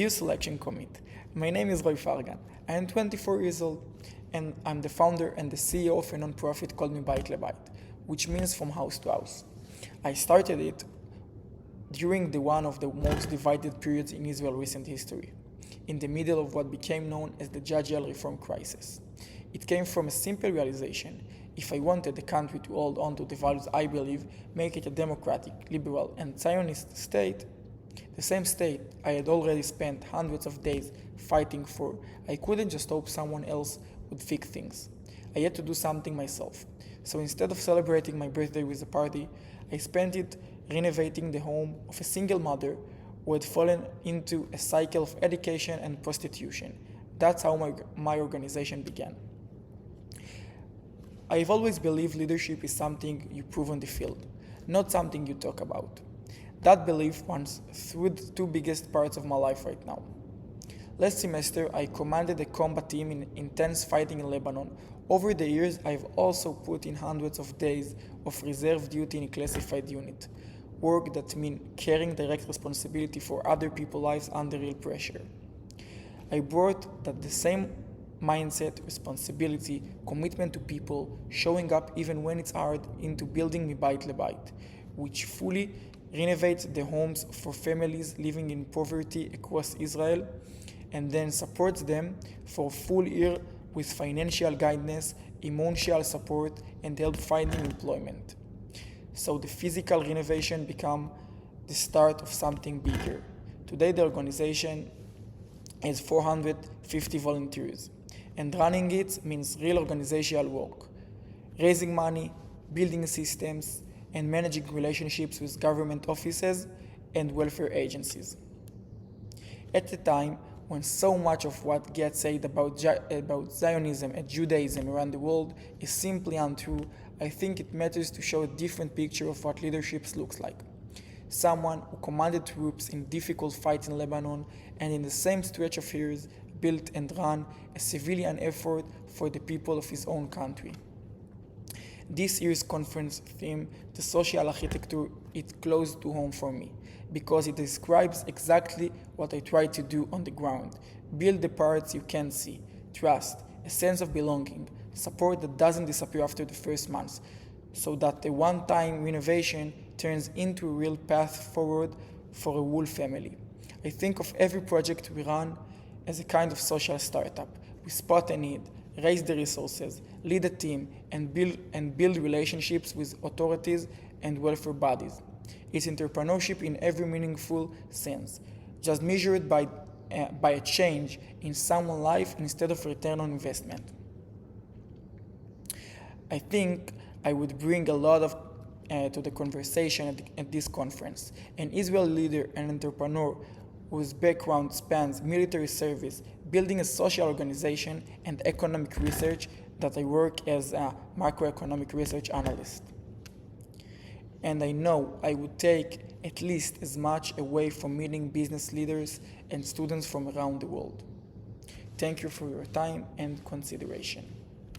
Dear Selection Commit, my name is FARGAN. I am 24 years old and I'm the founder and the CEO of a non-profit called Mibait Lebait, which means from house to house. I started it during one of the most divided periods in Israel's recent history, in the middle of what became known as the judicial reform crisis. It came from a simple realization: if I wanted the country to hold on to the values I believe make it a democratic, liberal, and Zionist state, the same state I had already spent hundreds of days fighting for, I couldn't just hope someone else would fix things. I had to do something myself. So instead of celebrating my birthday with a party, I spent it renovating the home of a single mother who had fallen into a cycle of education and prostitution. That's how my organization began. I've always believed leadership is something you prove on the field, not something you talk about. That belief runs through the two biggest parts of my life right now. Last semester, I commanded a combat team in intense fighting in Lebanon. Over the years, I've also put in hundreds of days of reserve duty in a classified unit, work that means carrying direct responsibility for other people's lives under real pressure. I brought that the same mindset, responsibility, commitment to people, showing up even when it's hard, into building Mibait Lebait, which fully renovates the homes for families living in poverty across Israel, and then supports them for a full year with financial guidance, emotional support, and help finding employment. So the physical renovation became the start of something bigger. Today the organization has 450 volunteers, and running it means real organizational work, raising money, building systems, and managing relationships with government offices and welfare agencies. At a time when so much of what gets said about Zionism and Judaism around the world is simply untrue, I think it matters to show a different picture of what leadership looks like. Someone who commanded troops in difficult fights in Lebanon and in the same stretch of years built and ran a civilian effort for the people of his own country. This year's conference theme, the social architecture, is close to home for me because it describes exactly what I try to do on the ground. Build the parts you can't see, trust, a sense of belonging, support that doesn't disappear after the first months, so that the one-time renovation turns into a real path forward for a whole family. I think of every project we run as a kind of social startup. We spot a need, raise the resources, lead a team, and build relationships with authorities and welfare bodies. It's entrepreneurship in every meaningful sense, just measured by a change in someone's life instead of return on investment. I think I would bring a lot to the conversation at this conference. An Israeli leader and entrepreneur whose background spans military service, building a social organization, and economic research, that I work as a macroeconomic research analyst. And I know I would take at least as much away from meeting business leaders and students from around the world. Thank you for your time and consideration.